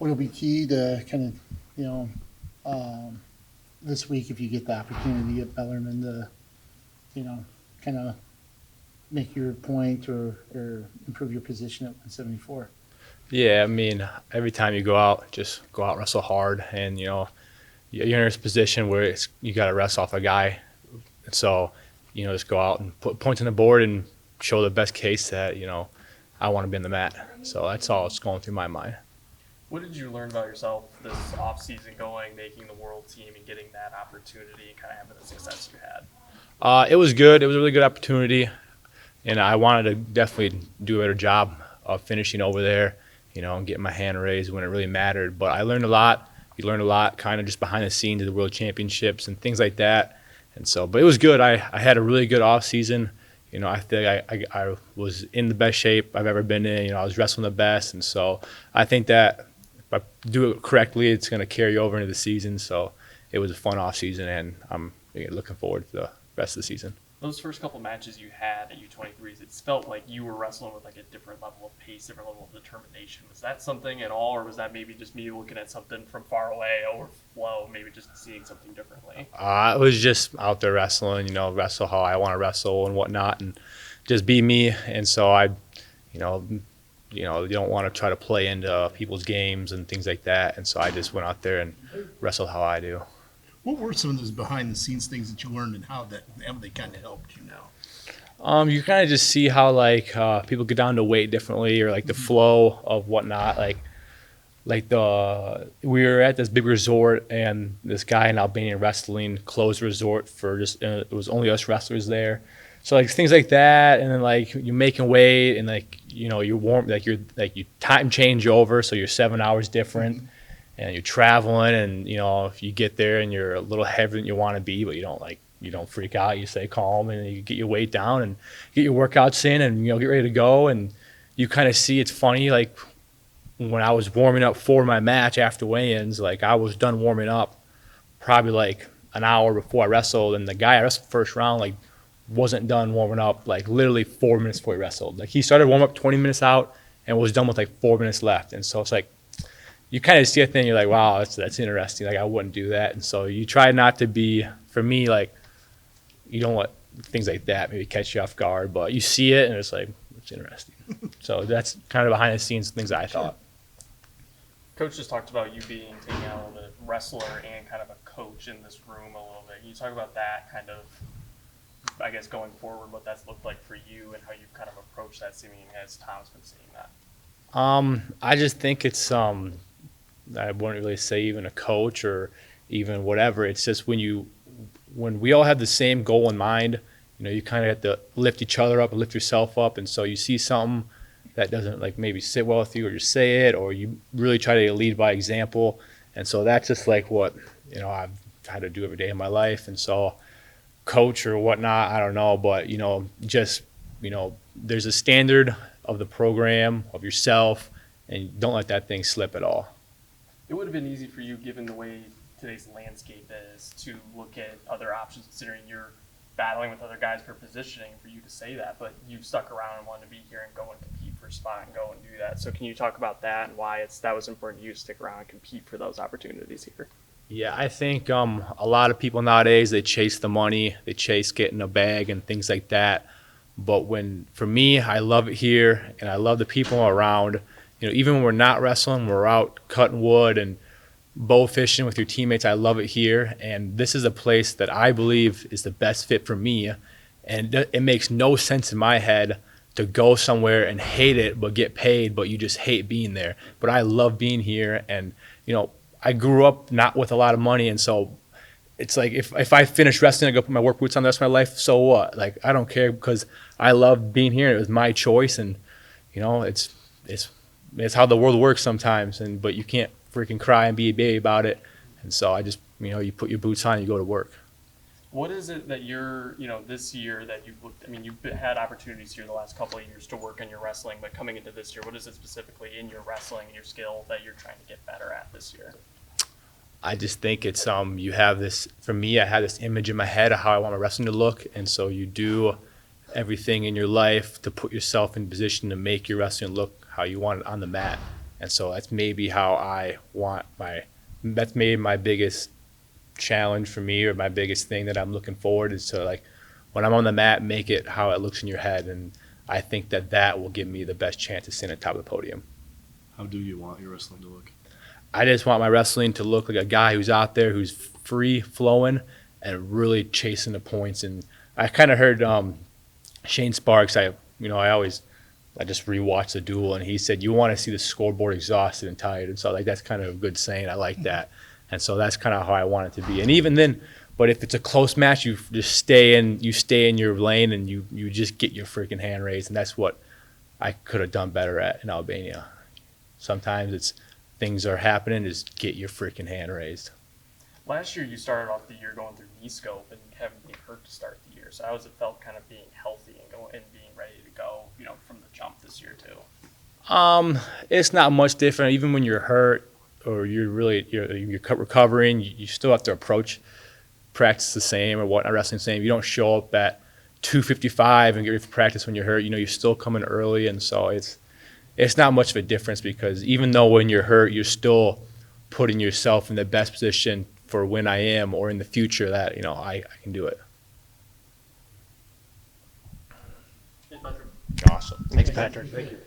What'll be key to kind of, you know, this week if you get the opportunity at Bellarmine to, you know, kind of make your point or improve your position at 174? Yeah, I mean, every time you go out, just go out, wrestle hard, and you're in this position where you got to wrestle off a guy. So, just go out and put points on the board and show the best case that I want to be in the mat. So that's all that's going through my mind. What did you learn about yourself this offseason going, making the world team, and getting that opportunity and kind of having the success you had? It was good. It was a really good opportunity, and I wanted to definitely do a better job of finishing over there, and getting my hand raised when it really mattered. But I learned a lot. You learn a lot kind of just behind the scenes of the World Championships and things like that. And so, but it was good. I had a really good off season. I think I was in the best shape I've ever been in. I was wrestling the best. And so I think that if I do it correctly, it's going to carry over into the season. So it was a fun off season, and I'm looking forward to the rest of the season. Those first couple matches you had at U23s, it felt like you were wrestling with like a different level of pace, different level of determination. Was that something at all, or was that maybe just me looking at something from far away or flow, maybe just seeing something differently? It was just out there wrestling, wrestle how I want to wrestle and whatnot, and just be me. And so you don't want to try to play into people's games and things like that. And so I just went out there and wrestled how I do. What were some of those behind-the-scenes things that you learned, and how they kind of helped you now? You kind of just see how people get down to weight differently, or like the flow of whatnot. We were at this big resort, and this guy in Albanian wrestling closed the resort for just it was only us wrestlers there. So things like that, and then you're making weight, and you're warm, you time change over, so you're 7 hours different. And you're traveling, and if you get there and you're a little heavier than you want to be, but you don't freak out. You stay calm, and you get your weight down and get your workouts in, and get ready to go. And you kind of see, it's funny, when I was warming up for my match after weigh-ins, I was done warming up probably an hour before I wrestled, and the guy I wrestled first round wasn't done warming up literally 4 minutes before he wrestled. He started warm up 20 minutes out and was done with 4 minutes left. And so it's you kind of see a thing, you're like, wow, that's interesting. I wouldn't do that. And so you try not to be, for me, you don't let things like that maybe catch you off guard, but you see it and it's it's interesting. So that's kind of behind the scenes things I thought. Coach just talked about you being taking out a little bit wrestler and kind of a coach in this room a little bit. Can you talk about that kind of, I guess, going forward, what that's looked like for you and how you've kind of approached that, seeming as Tom's been seeing that? I just think it's I wouldn't really say even a coach or even whatever. It's just when we all have the same goal in mind, you kind of have to lift each other up and lift yourself up. And so you see something that doesn't maybe sit well with you, or you say it, or you really try to lead by example. And so that's just what I've had to do every day of my life. And so coach or whatnot, I don't know, but there's a standard of the program, of yourself, and don't let that thing slip at all. It would have been easy for you, given the way today's landscape is, to look at other options, considering you're battling with other guys for positioning, for you to say that, but you've stuck around and wanted to be here and go and compete for a spot and go and do that. So can you talk about that and why that was important to you to stick around and compete for those opportunities here? Yeah, I think a lot of people nowadays, they chase the money, they chase getting a bag and things like that. But for me, I love it here, and I love the people around. Even when we're not wrestling, we're out cutting wood and bow fishing with your teammates. I love it here, and this is a place that I believe is the best fit for me. And it makes no sense in my head to go somewhere and hate it but get paid, but you just hate being there. But I love being here, and I grew up not with a lot of money, and so it's if I finish wrestling, I go put my work boots on the rest of my life, so what? I don't care, because I love being here. It was my choice, and it's how the world works sometimes, but you can't freaking cry and be a baby about it. And so I just, you put your boots on and you go to work. What is it that you're, this year that you've looked, you've had opportunities here the last couple of years to work on your wrestling, but coming into this year, what is it specifically in your wrestling and your skill that you're trying to get better at this year? I just think it's, you have this, for me, I had this image in my head of how I want my wrestling to look. And so you do everything in your life to put yourself in position to make your wrestling look how you want it on the mat. And so that's maybe how I want that's maybe my biggest challenge for me, or my biggest thing that I'm looking forward is to, like, when I'm on the mat, make it how it looks in your head. And I think that will give me the best chance to sit at the top of the podium. How do you want your wrestling to look? I just want my wrestling to look like a guy who's out there, who's free flowing and really chasing the points. And I kind of heard Shane Sparks. I just rewatched the duel, and he said you want to see the scoreboard exhausted and tired. And so, like, that's kind of a good saying. I like that. And so that's kind of how I want it to be. And even then, but if it's a close match, you just stay in your lane, and you just get your freaking hand raised. And that's what I could have done better at in Albania. Sometimes it's things are happening, just get your freaking hand raised. Last year, you started off the year going through knee scope and having been hurt to start the year. So how has it felt kind of being healthy and being ready to go, from the jump this year too? It's not much different. Even when you're hurt or you're recovering, you still have to approach practice the same, or whatnot, wrestling the same. You don't show up at 2:55 and get ready for practice when you're hurt. You're still coming early, and so it's not much of a difference, because even though when you're hurt, you're still putting yourself in the best position for when I am, or in the future, that I can do it. Awesome. Thanks, Patrick. Thank you.